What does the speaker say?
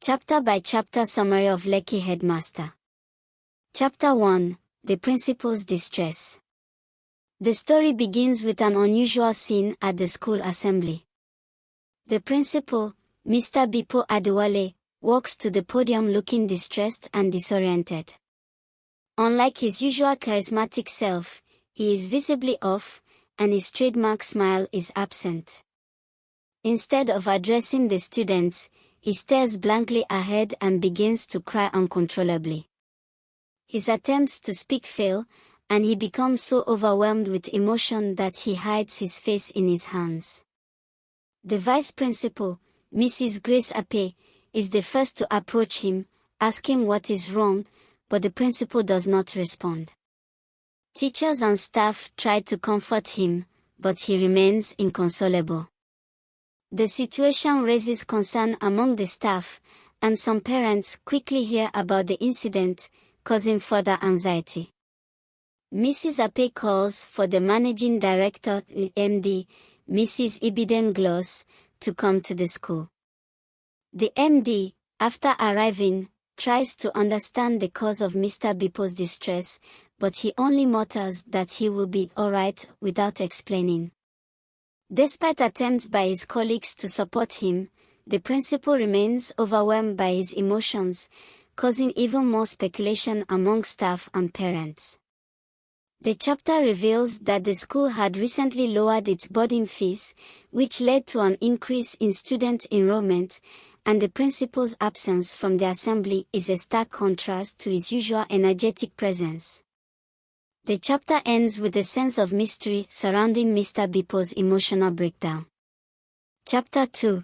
Chapter-by-chapter summary of Lekki Headmaster. Chapter 1, The Principal's Distress. The story begins with an unusual scene at the school assembly. The principal, Mr. Bipo Adewale, walks to the podium looking distressed and disoriented. Unlike his usual charismatic self, he is visibly off, and his trademark smile is absent. Instead of addressing the students, he stares blankly ahead and begins to cry uncontrollably. His attempts to speak fail, and he becomes so overwhelmed with emotion that he hides his face in his hands. The vice principal, Mrs. Grace Ape, is the first to approach him, asking what is wrong, but the principal does not respond. Teachers and staff try to comfort him, but he remains inconsolable. The situation raises concern among the staff, and some parents quickly hear about the incident, causing further anxiety. Mrs. Ape calls for the managing director, MD, Mrs. Ibiden Gloss, to come to the school. The MD, after arriving, tries to understand the cause of Mr. Bipo's distress, but he only mutters that he will be alright without explaining. Despite attempts by his colleagues to support him, the principal remains overwhelmed by his emotions, causing even more speculation among staff and parents. The chapter reveals that the school had recently lowered its boarding fees, which led to an increase in student enrollment, and the principal's absence from the assembly is a stark contrast to his usual energetic presence. The chapter ends with a sense of mystery surrounding Mr. Bipo's emotional breakdown. Chapter 2,